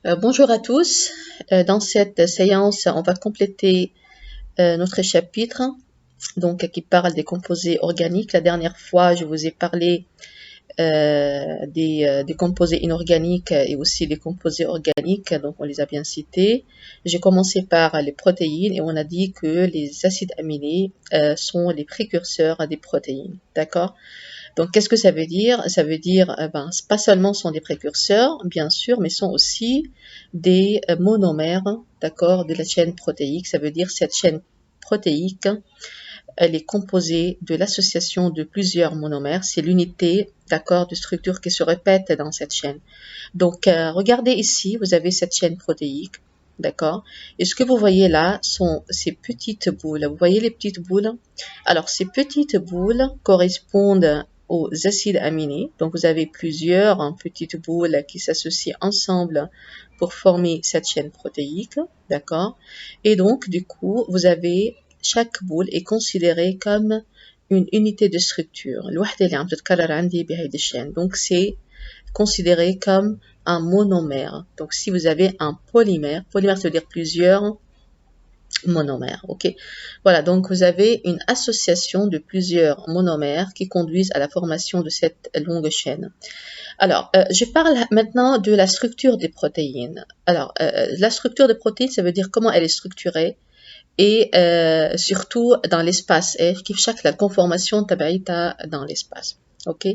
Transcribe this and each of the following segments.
Bonjour à tous. Dans cette séance, on va compléter notre chapitre qui parle des composés organiques. La dernière fois, je vous ai parlé des composés inorganiques et aussi des composés organiques, donc on les a bien cités. J'ai commencé par les protéines et on a dit que les acides aminés sont les précurseurs des protéines. D'accord? Donc, qu'est-ce que ça veut dire? Ça veut dire, pas seulement sont des précurseurs, bien sûr, mais sont aussi des monomères, d'accord, de la chaîne protéique. Ça veut dire cette chaîne protéique, elle est composée de l'association de plusieurs monomères. C'est l'unité, d'accord, de structure qui se répète dans cette chaîne. Donc, regardez ici, vous avez cette chaîne protéique, d'accord? Et ce que vous voyez là sont ces petites boules. Vous voyez les petites boules? Alors, ces petites boules correspondent aux acides aminés. Donc, vous avez plusieurs petites boules qui s'associent ensemble pour former cette chaîne protéique, d'accord? Et donc, du coup, vous avez chaque boule est considérée comme une unité de structure. الوحدة اللي عم تتكرر عندي بهيدي الشين. Donc, c'est considéré comme un monomère. Donc, si vous avez un polymère, polymère ça veut dire plusieurs monomères, ok? Voilà, donc vous avez une association de plusieurs monomères qui conduisent à la formation de cette longue chaîne. Alors, je parle maintenant de la structure des protéines. Alors, la structure des protéines, ça veut dire comment elle est structurée et surtout dans l'espace, et chaque la conformation tabaïta dans l'espace. Ok?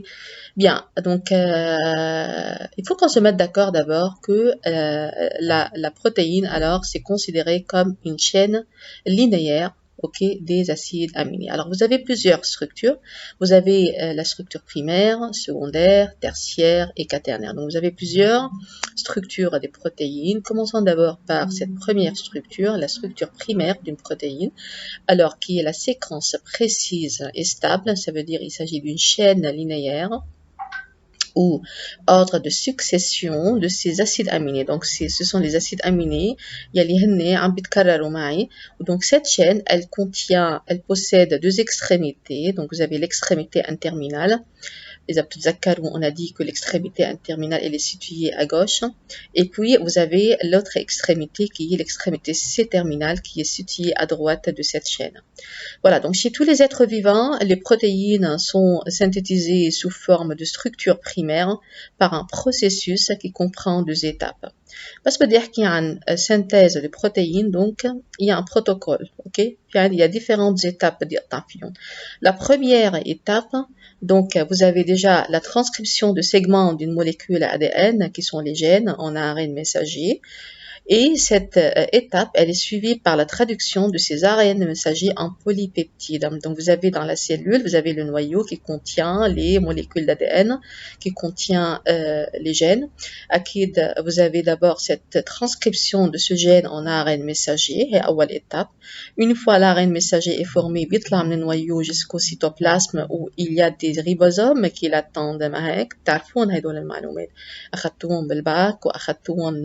Bien, donc il faut qu'on se mette d'accord d'abord que la protéine, alors, c'est considéré comme une chaîne linéaire, ok, des acides aminés. Alors, vous avez plusieurs structures. Vous avez la structure primaire, secondaire, tertiaire et quaternaire. Donc, vous avez plusieurs structures des protéines. Commençons d'abord par cette première structure, la structure primaire d'une protéine, alors qui est la séquence précise et stable. Ça veut dire qu'il s'agit d'une chaîne linéaire ou ordre de succession de ces acides aminés. Donc, ce sont les acides aminés. Donc, cette chaîne, elle possède deux extrémités. Donc, vous avez l'extrémité interminale. Les Abtuzakar, où on a dit que l'extrémité terminale elle est située à gauche. Et puis, vous avez l'autre extrémité qui est l'extrémité C-terminale qui est située à droite de cette chaîne. Voilà, donc chez tous les êtres vivants, les protéines sont synthétisées sous forme de structure primaire par un processus qui comprend deux étapes. Parce que dire qu'il y a une synthèse de protéines, donc il y a un protocole, ok? Il y a différentes étapes. La première étape, donc vous avez déjà la transcription de segments d'une molécule ADN qui sont les gènes en ARN messager. Et cette étape, elle est suivie par la traduction de ces ARN messagers en polypeptides. Donc, vous avez dans la cellule, vous avez le noyau qui contient les molécules d'ADN, qui contient les gènes. Vous avez d'abord cette transcription de ce gène en ARN messager, et à étape. Une fois l'ARN messager est formé, بيطلع من النويو jusqu'au cytoplasme où il y a des ribosomes qui l'attendent معاك. تعرفون هدول المعلومات. أخذتوهم بالباك وأخذتوهم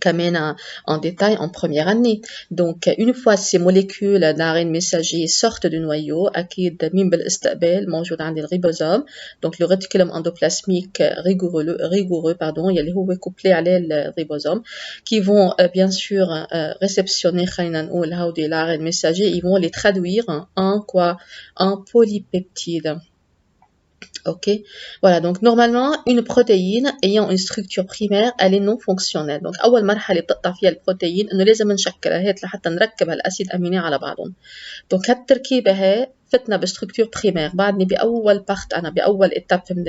كمان en détail en première année. Donc, une fois ces molécules d'ARN messager sortent du noyau, أكيد مين بالاستقبال موجود عند الريبوزوم. Donc, le réticulum endoplasmique rigoureux, يلي هو couplé عليه الريبوزوم, qui vont bien sûr réceptionner خلينا نقول هودي l'ARN messager, ils vont les traduire en quoi? En polypeptides. Ok, voilà, donc normalement une protéine ayant une structure primaire elle est non fonctionnelle. Donc أول مرحلة بتقطع فيها البروتين إنه لازم نشكلها هيك لحتى نركب هالأسيد أميني على بعضهم. دونك هالتركيبة هي فتنا بستركتور بريمير. بعدني بأول بارت أنا بأول إتاب من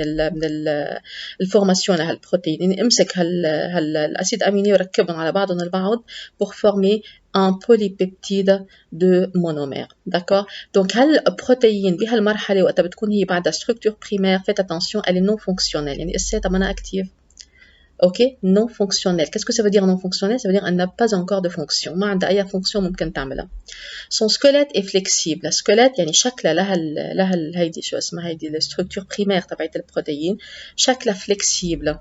الفورماسيون لهالبروتين إني أمسك هالأسيد أميني وركبهم على بعضهم البعض pour former un polypeptide de monomère. D'accord? Donc, هالبروتين بهالمرحلة وقتها بتكون هي بعدها structure primaire, faites attention, elle est non fonctionnelle. يعني إساتها منا active. Ok, non fonctionnelle. Qu'est-ce que ça veut dire non fonctionnelle? Ça veut dire qu'elle n'a pas encore de fonction. ما عندها أي fonction ممكن تعملها. Son squelette est flexible. Le squelette يعني شكلها لها هيدي شو اسمها هيدي الستركتور primaire تبعت البروتين شكلها flexible.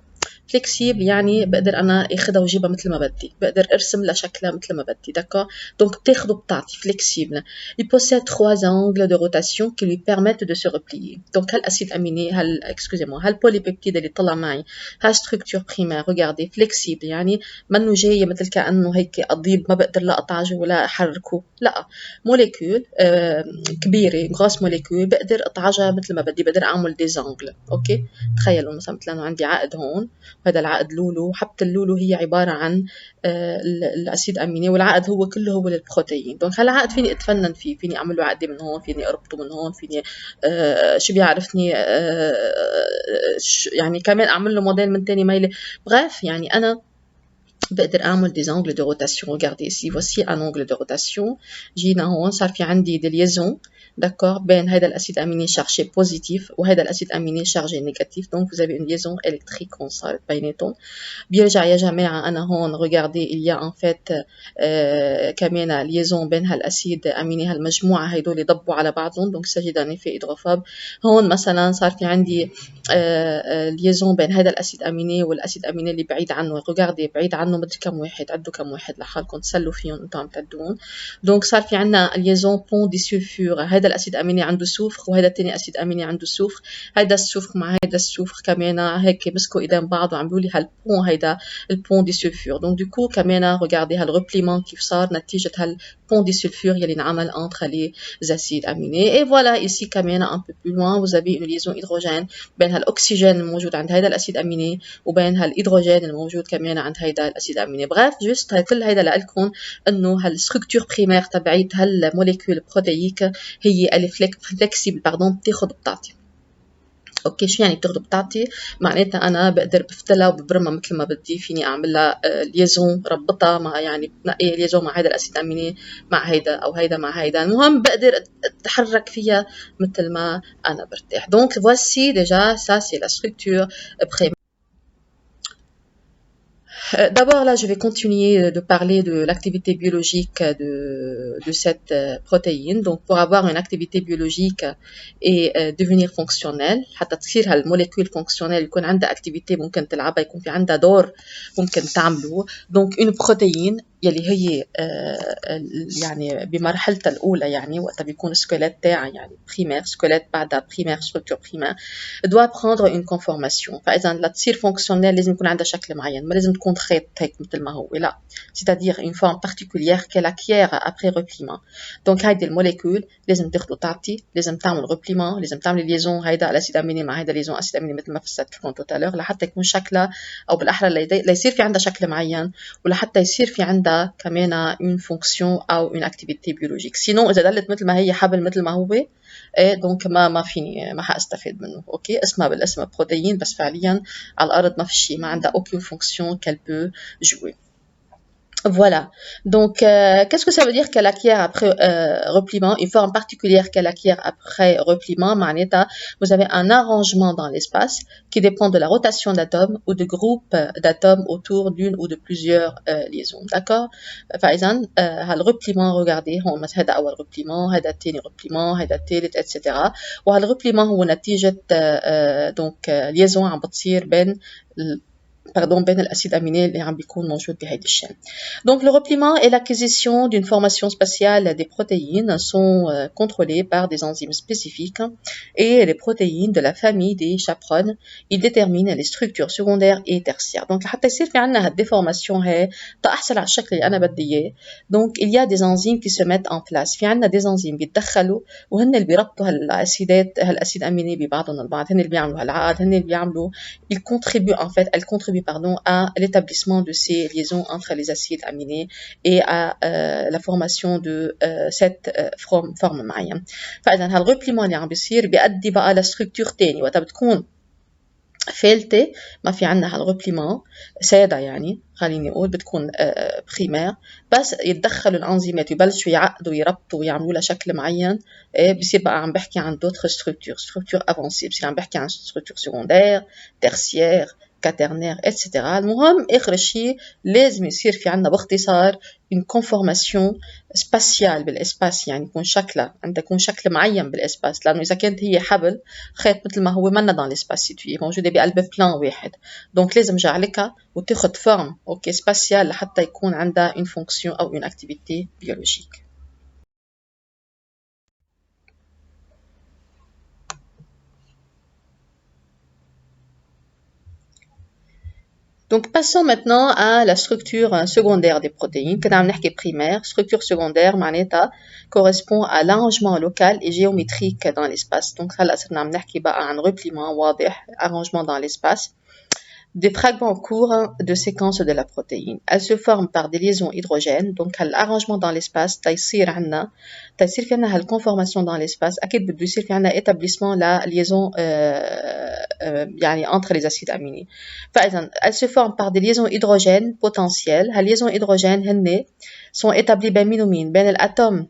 فليكسيبل يعني بقدر انا اخدها وجيبها مثل ما بدي، بقدر ارسم لها شكلها مثل ما بدي. داكور دونك بتاخد وبتعطي فليكسيبل. Il possède trois angles de rotation qui lui permettent de se replier. Donc هالاسيد اميني excusez-moi هالبوليبيبتيد اللي طلع معي هالستركتور بريمير regardez فليكسيبل يعني منه جاي مثل كانه هيك قضيب ما بقدر لا اقطعه ولا احركه، لا موليكول كبيره غاس موليكول بقدر اقطعها مثل ما بدي، بقدر اعمل دي زانجل. اوكي تخيلوا مثلا عندي عقد هون، هذا العقد لولو، حبة اللولو هي عبارة عن الأسيد أميني، والعقد هو كله هو للبروتين. دونك هالعقد فيني أتفنن فيه، فيني أعمل له عقدة من هون، فيني أربطه من هون، فيني شو بيعرفني يعني كمان أعمل له موديل من تاني ميلة. bref يعني أنا بقدر أعمل des angles de rotation. regardez ici voici un angle de rotation. جينا هون صار في عندي des liaisons d'accord بين هذا الأسيد أميني chargé positif وهذا الأسيد أميني chargé négatif. donc vous avez une liaison électrique هون صارت بيناتهم. بيرجع يا جماعة أنا هون regardez il y a en fait كمان liaison بين هالأسيد أميني هالمجموعة هيدول يضبوا على بعضهم. donc s'agit d'un effet hydrophobe. هون مثلا صار في عندي liaison بين هذا الأسيد أميني والأسيد أميني اللي بعيد عنه. regardez بعيد عنه مدري كم واحد، عدوا كم واحد لحالكم تسلوا فيهم انتم عم تعدون. دونك صار في عنا liaison pont disulfure. هذا الأسيد أميني عنده سوفر وهذا الثاني أسيد أميني عنده سوفر. هذا السوفر مع هذا السوفر كمان هيك مسكوا إيدين بعض وعملوا لي هالبون، هيدا البون disulfure. دونك du coup كمان regardez هالريبليمون كيف صار نتيجة هالبون disulfure يلي انعمل entre les acides aminés. et voilà ici كمان un peu plus loin vous avez une liaison hydrogène بين هالأكسجين الموجود عند هذا الأسيد أميني وبين هالهيدروجين الموجود كمان عند هذا الأسيد أميني. bref juste كل هيدا لقلكم إنه هالستركتور بريمير تبعيت هالموليكول بروتييك هي الفلكسيبل باردون بتاخد بتعطي. اوكي شو يعني بتاخد بتعطي؟ معناتها انا بقدر بفتلها وببرمها مثل ما بدي، فيني اعملها ليزون ربطها مع يعني بنقي ليزون مع هيدا الاسيد اميني مع هيدا او هيدا مع هيدا، المهم بقدر اتحرك فيها مثل ما انا برتاح. دونك voici déjà ça c'est la structure primaire. D'abord, là, je vais continuer de parler de l'activité biologique de cette protéine. Donc, pour avoir une activité biologique et devenir fonctionnelle, حتى تصير هالموليكول fonctionnelle يكون عندها activité ممكن تلعبها، يكون في عندها دور ممكن تعمله. Donc, une protéine يلي هي يعني بمرحلتها الأولى، يعني وقتها بيكون السكيلت تاعها يعني primaire سكيلت بعدها primaire structure primaire doit prendre une conformation. فإذا لتصير fonctionnelle لازم يكون عندها شكل معين، ما لازم تكون خيط هيك مثل ما هو، لا c'est-à-dire une forme particulière qu'elle acquiert après repliement. donc هيدي الموليكول لازم تاخد وتعطي، لازم تعمل repliement، لازم تعمل liaison هيدا الأسيد أميني مع هيدا liaison أسيد أميني مثل ما فسرت لكم tout à l'heure لحتى يكون شكلها أو بالأحرى ليصير في عندها شكل معين ولحتى يصير في عندها كمان une fonction أو une activité biologique. sinon إذا ضلت مثل ما هي حبل مثل ما هو دونك ما فيني ما حاستفيد منه. اوكي اسمها بالاسم بروتين بس فعليا على الارض ما في شيء، ما عندها aucune fonction qu'elle peut jouer. Voilà. Donc, qu'est-ce que ça veut dire qu'elle acquiert après repliement? Une forme particulière qu'elle acquiert après repliement, معناتها vous avez un arrangement dans l'espace qui dépend de la rotation d'atomes ou de groupes d'atomes autour d'une ou de plusieurs liaisons. D'accord? فإذا هالrepliement regardez هون مثلا هذا أول repliement، هذا الثاني repliement، هذا الثالث etc. وهالrepliement هو نتيجة donc liaison عم بتصير بين بين الأسيد أميني اللي عم بيكون موجود بهيدي الشين. Donc le repliement et l'acquisition d'une formation spatiale des protéines sont contrôlés par des enzymes spécifiques et les protéines de la famille des chaperones, ils déterminent les structures secondaires et tertiaires. Donc حتى يصير في عنا هالديفورماسيون هي تأحصل على الشكل اللي أنا بدي إياه. Donc il y a des enzymes qui se mettent en place. في عنا des enzymes بيتدخلوا وهن اللي بيربطوا هالأسيد أميني ببعضهم البعض، هن اللي بيعملوا هالعقد، هن اللي بيعملوا ils contribuent en fait, elles contribuent à l'établissement de ces liaisons entre les acides aminés et à la formation de cette forme معين. فإذا هالrepliement اللي عم بيصير بيؤدي بقى لستركتور تاني وقتها بتكون فيلتة ما في عنا هالrepliement سادة، يعني خليني أقول بتكون بريمير، بس يتدخلوا الأنزيمات يبلشوا يعقدوا يربطوا ويعملوا لها شكل معين، بصير بقى عم بحكي عن d'autres structures افونسي، بصير عم بحكي عن structure secondaire tertiaire كاترنير اتسيتيرا. المهم اخر شيء لازم يصير في عندنا باختصار une conformation spatiale بالاسباس، يعني يكون شكلها عندها يكون شكل معين بالاسباس، لانه اذا كانت هي حبل خيط مثل ما هو منا دون لاسباس سيتوي موجوده بقلب بلان واحد، دونك لازم جعلكها وتاخذ فورم اوكي سباسيال لحتى يكون عندها une fonction او une activité biologique. Donc passons maintenant à la structure secondaire des protéines. كنا عم نحكي primaire, structure secondaire معناتها correspond à l'arrangement local et géométrique dans l'espace. Donc هلا صرنا عم نحكي بقى عن repliement واضح, arrangement dans l'espace. Des fragments courts de séquences de la protéine. Elles se forment par des liaisons hydrogènes. Donc l'arrangement dans l'espace تيصير عنا تيصير في عنا هالconformation dans l'espace أكيد بده يصير في عنا établissement la liaison يعني entre les acides aminés. فإذا elles se forment par des liaisons hydrogènes potentielles. هالliaisons hydrogènes هن sont établies بين مين ومين بين الأتوم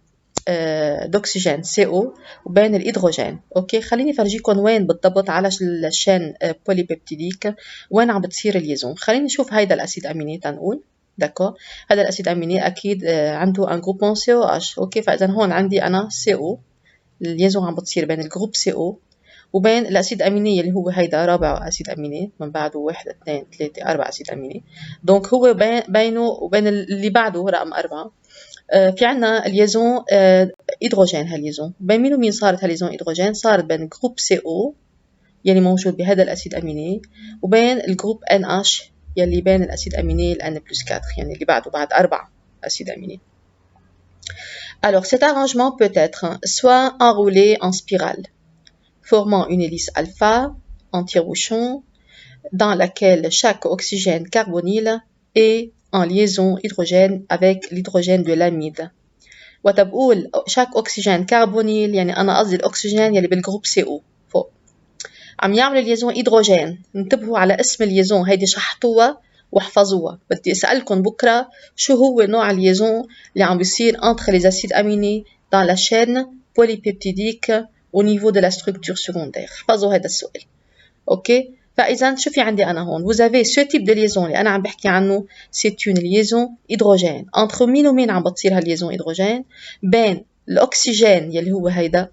d'oxygène CO وبين الهيدروجين. اوكي خليني فرجيكم وين بالضبط على الشين بوليبيبتيديك وين عم بتصير الليزون. خلينا نشوف هيدا الاسيد اميني تنقول داكور. هذا الاسيد اميني اكيد عنده ان جروبون COH. اوكي فاذا هون عندي انا CO الليزون عم بتصير بين الجروب CO وبين الاسيد اميني اللي هو هيدا رابع اسيد اميني من بعده 1 2 3 4 اسيد اميني. دونك هو بينه وبين اللي بعده رقم 4 في عنا الليزون هيدروجين. هالليزون بين مين ومين صارت هالليزون هيدروجين؟ صارت بين جروب CO يلي موجود بهذا الاسيد اميني وبين الجروب NH يلي بين الاسيد اميني N+4 يعني اللي بعده بعد 4 اسيد اميني. Alors cet arrangement peut être soit enroulé en spirale formant une hélice alpha en tire-bouchon dans laquelle chaque oxygène carbonyle est en liaison hydrogène avec l'hydrogène de l'amide. وتبقول chaque oxygène carbonyle يعني أنا قصدي الأكسجين يلي بالجروب CO فوق عم يعمل ليزون هيدروجين. انتبهوا على اسم الليزون هيدي شحطوها واحفظوها. بدي أسألكم بكرة شو هو نوع الليزون اللي عم بيصير entre les acides aminés dans la chaîne polypeptidique au niveau de la structure secondaire. احفظوا هذا السؤال. اوكي فإذا شو في عندي أنا هون؟ vous avez ce type de liaison اللي أنا عم بحكي عنه c'est une liaison hydrogène. entre مين ومين عم بتصير هالليزون هيدروجين؟ بين الأكسجين يلي هو هيدا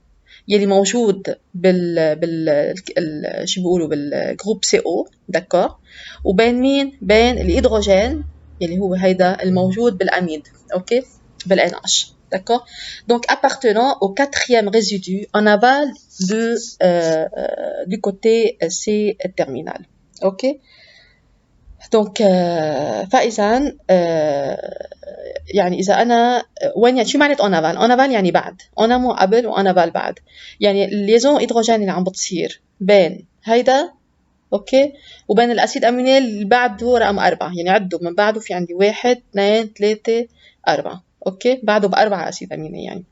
يلي موجود شو بيقولوا بالجروب CO داكور وبين مين؟ بين الهيدروجين يلي هو هيدا الموجود بالأميد اوكي بالNH. D'accord. Donc appartenant au quatrième résidu en aval du côté C terminal. Ok. Donc فإذا يعني إذا أنا وين شو معنى en aval؟ en aval يعني بعد. en amont قبل و en aval بعد. يعني الليزون هيدروجين اللي عم بتصير بين هيدا اوكي وبين الأسيد أميني اللي بعده رقم 4 يعني عدوا من بعده في عندي 1 2 3 4 اوكي بعده ب4 اسيد اميني يعني.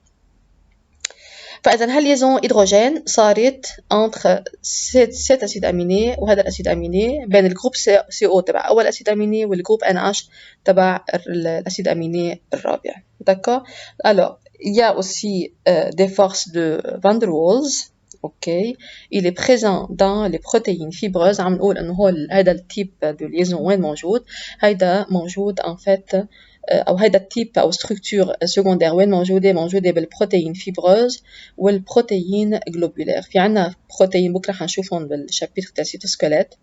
فاذا هالليزون هيدروجين صارت entre 7 اسيد اميني وهذا الاسيد اميني بين الجروب CO تبع اول اسيد اميني والجروب NH تبع الاسيد اميني الرابع. D'accord. Alors il y a aussi des forces de van der Waals. اوكي il est présent dans les protéines fibreuses. عم نقول انه هو هذا التيب دو ليزون وين موجود؟ هيدا موجود en fait أو هيدا التيب أو ستركتور سكوندير وين موجودة بالبروتين فيبروز والبروتين جلوبولير. في عنا بروتين بكرة حنشوفهم بالشابيتر تاع السيتوسكيليت.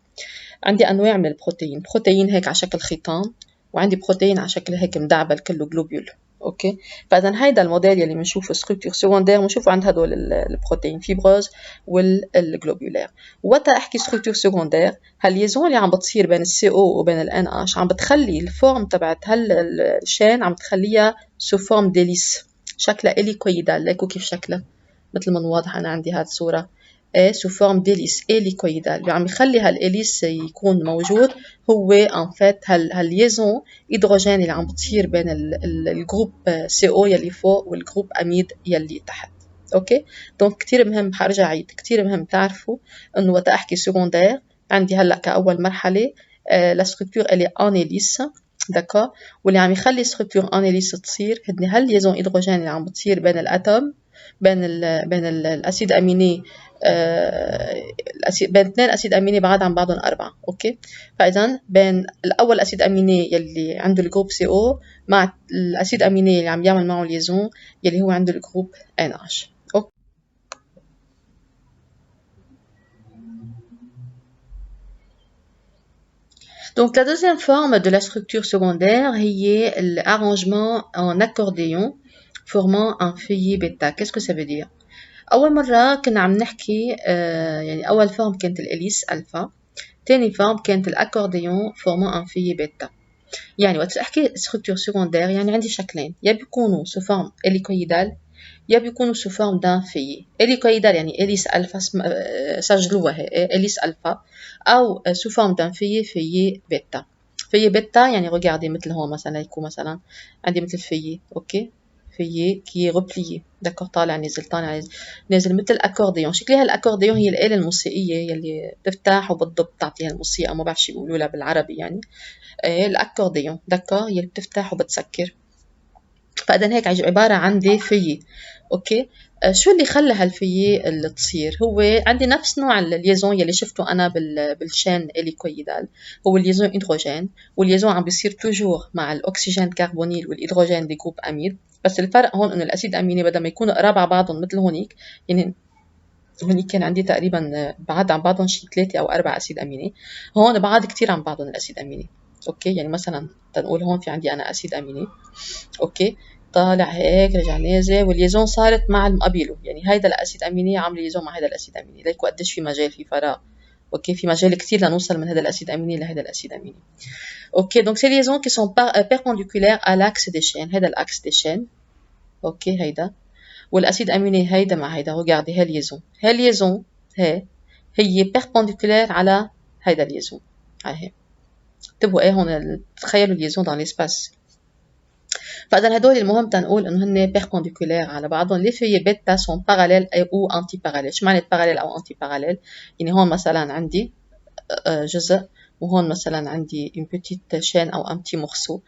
عندي أنواع من البروتين، بروتين هيك على شكل خيطان وعندي بروتين على شكل هيك مدعبل كله جلوبول. اوكي فاذا هيدا الموديل اللي بنشوفه ستركتور سكوندير بنشوفه عند هدول البروتين فيبروز والجلوبولير. وقت احكي ستركتور سكوندير هالليزون اللي عم بتصير بين السي او وبين الان اش عم بتخلي الفورم تبعت هالشين عم تخليها سو فورم ديليس شكلها اليكويدال. ليكو كيف شكلها مثل ما واضح انا عندي هاد الصوره sous forme d'hélice hélicoïdale. اللي عم يخلي هالإليس يكون موجود هو en fait هالليزون هيدروجين اللي عم بتصير بين الجروب CO يلي فوق والجروب أميد يلي تحت. اوكي دونك كتير مهم حرجع عيد كتير مهم تعرفوا انه وقت احكي سكوندير عندي هلا كأول مرحله لا ستركتور اللي ان إليس داكور واللي عم يخلي ستركتور ان إليس تصير هدني هالليزون هيدروجين اللي عم بتصير بين الاتوم بين الاسيد اميني بين 2 أسيد أميني بعاد عن بعضهم 4. أوكي، فإذا بين الأول أسيد أميني يلي عنده الجروب CO مع الأسيد أميني اللي عم يعمل معه ليزون يلي هو عنده الجروب NH. أوكي. Donc la deuxième forme de la structure secondaire هي l'arrangement en accordéon formant un feuillet bêta. Qu'est-ce que ça veut dire؟ أول مرة كنا عم نحكي يعني أول فورم كانت الإليس ألفا، تاني فورم كانت الأكورديون formant un feuillet bêta. يعني وقت أحكي structure secondaire يعني عندي شكلين، يا بيكونوا sous forme hélicoïdale يا بيكونوا sous forme d'un feuillet. hélicoïdale يعني إليس ألفا، سجلوها هي إليس ألفا، أو sous forme d'un feuillet bêta. feuillet bêta يعني regardez مثل هون مثلا يكون مثلا عندي مثل feuillet. أوكي، feuillet qui est replié. d'accord، طالع نازل طالع نازل مثل الأكورديون. شكلها الأكورديون هي الآلة الموسيقية يلي بتفتح وبتضب تعطيها الموسيقى، ما بعرف شو يقولوا لها بالعربي يعني. الأكورديون دكار يلي بتفتح وبتسكر. فإذا هيك عبارة عن دي فيي. أوكي، شو اللي خلى هالفيي اللي تصير؟ هو عندي نفس نوع الليزون يلي شفته أنا بالشين إليكويدال، هو الليزون هيدروجين، والليزون عم بيصير توجور مع الأكسجين كربونيل والهيدروجين دي جروب أميد. بس الفرق هون إنه الأسيد أميني بدل ما يكونوا قراب على بعضهم مثل هونيك، يعني هونيك كان عندي تقريبا بعاد عن بعضهم شي 3 أو 4 أسيد أميني، هون بعاد كتير عن بعضهم الأسيد أميني. أوكي، يعني مثلا تنقول هون في عندي أنا أسيد أميني، أوكي، طالع هيك رجع نازل والليزون صارت مع المقابله، يعني هيدا الأسيد أميني عامل ليزون مع هيدا الأسيد أميني. ليكوا قديش في مجال، في فراغ. أوكي، في مجال كتير لنوصل من هذا الأسيد أميني لهذا الأسيد أميني. أوكي، donc ces liaisons qui sont perpendiculaires à l'axe des chaînes، هذا الأكس des chaînes. أوكي، هيدا والأسيد أميني هيدا مع هيدا. regardez هاي ليزون، هاي ليزون هي perpendiculaire على هيدا الليزون. هاي انتبهوا ايه هون، تخيلوا الليزون dans l'espace. فإذا هدول المهم تنقول إنه هن perpendiculaires على بعضهم. les feuillets bêta sont parallèles ou antiparallèles. شو معنى parallèle أو antiparallèle؟ يعني هون مثلا عندي جزء، وهون مثلا عندي une petite chaîne أو un petit morceau.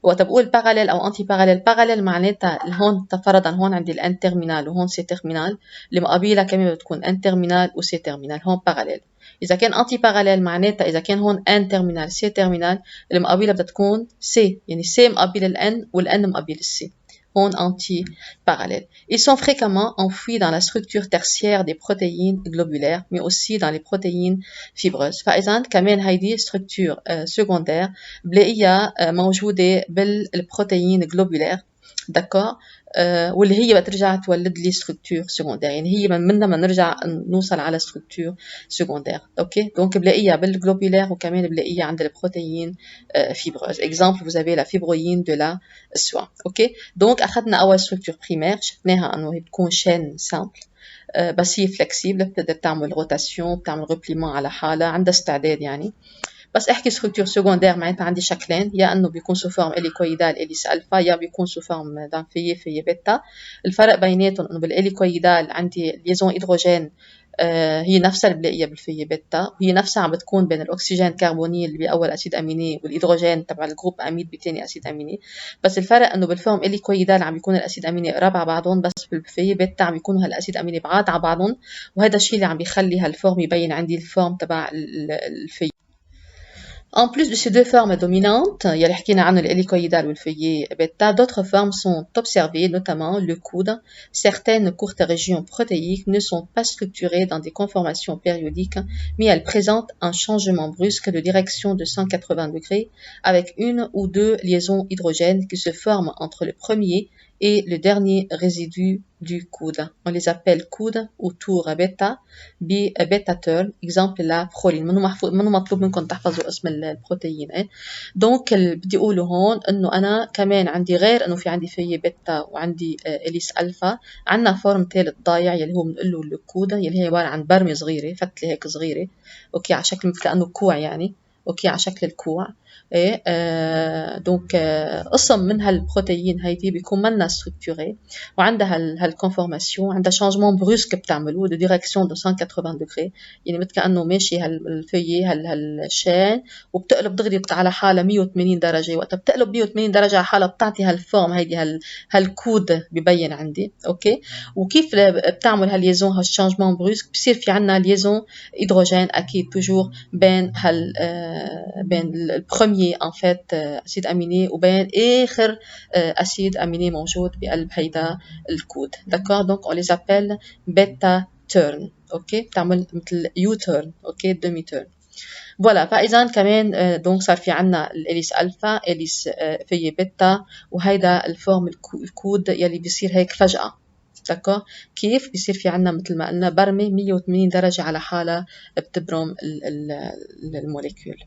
وقت بقول parallèle أو antiparallèle، parallèle معناتها هون فرضا هون عندي الان terminal وهون سي terminal، اللي مقابلها كمان بتكون ان terminal و سي terminal، هون parallèle. إذا كان anti parallèle معناتها إذا كان هون n terminal c terminal، اللي مقابلها بدها تكون c، يعني c مقابل ال n وال n مقابل ال c، هون anti parallèle. Ils sont fréquemment enfouis dans la structure tertiaire des protéines globulaires mais aussi dans les protéines fibreuses. فإذا كمان هيدي structure secondaire بلاقيها موجودة بالبروتين globulaire. d'accord، واللي هي بترجع تولد لي structure secondaire، يعني هي منها ما نرجع نوصل على structure secondaire. اوكي، دونك بلاقيها بالglobulaire وكمان بلاقيها عند البروتين fibreuse. exemple vous avez la fibroïne de la soie. اوكي، دونك اخذنا اول structure primaire، شفناها انه هي بتكون chaîne simple بس هي flexible، بتقدر تعمل روتاسيون، بتعمل ريبليمون على حالها، عندها استعداد يعني. بس احكي structure secondaire معناتها عندي شكلين، يا انه بيكون sous forme hélicoïdale hélice alpha، يا بيكون sous forme d'un feuillet bêta. الفرق بيناتهم انه بالhélicoïdale عندي ليزون هيدروجين هي نفسها اللي بلاقيها بالفيي بيتا، وهي نفسها عم بتكون بين الاكسجين كربونيل اللي باول اسيد اميني والهيدروجين تبع الجروب اميد بثاني اسيد اميني. بس الفرق انه بالفورم هيليكويدال عم بيكون الاسيد اميني قراب على بعضهم، بس بالفيي بيتا عم بيكونوا هالاسيد اميني بعاد على بعضهم، وهذا الشيء اللي عم بيخلي هالفورم يبين عندي الفورم تبع الفيي. En plus de ces deux formes dominantes, il y a l'hélicoïdal ou le feuillet bêta, d'autres formes sont observées, notamment le coude. Certaines courtes régions protéiques ne sont pas structurées dans des conformations périodiques, mais elles présentent un changement brusque de direction de 180 degrés avec une ou deux liaisons hydrogènes qui se forment entre le premier et le dernier résidu du coude. On les appelle coude ou tour bêta ببيتا تيرن. exemple la proline. منو مطلوب منكم تحفظوا اسم البروتين. دونك اللي بدي اقوله هون انه انا كمان عندي غير انه في عندي فيي بيتا وعندي اليس الفا، عندنا فورم ثالث ضايع يلي هو بنقول له الكودا، يلي هي عباره عن برمه صغيره فتله هيك صغيره، اوكي، على شكل مثل كانه كوع يعني، اوكي، على شكل الكوع. ايه دونك قسم من هالبروتيين هيدي بيكون منا ستركتوري وعندها هالكونفورماسيون، عندها شانجمون بروسك بتعملوه دو ديريكسيون دو 180 دوغري، يعني مثل كانه ماشي هالفيي هالشين وبتقلب دغري على حالها 180 درجه. وقتها بتقلب 180 درجه على حالها بتعطي هالفورم هيدي هالكود ببين عندي. اوكي، وكيف بتعمل هالليزون هالشانجمون بروسك؟ بصير في عنا ليزون هيدروجين اكيد توجور بين بين البروميي ان فيت اسيد اميني وبين اخر اسيد اميني موجود بقلب هيدا الكود. داكور، دونك اون لي زابيل بيتا تيرن. اوكي، بتعمل مثل يو تيرن. اوكي، دومي تيرن. فوالا، فاذا كمان دونك صار في عنا الاليس الفا، اليس في بيتا، وهيدا الفورم الكود يلي بيصير هيك فجأة. داكور، كيف بيصير في عنا مثل ما قلنا برمة 180 درجة على حالها بتبرم الموليكيول.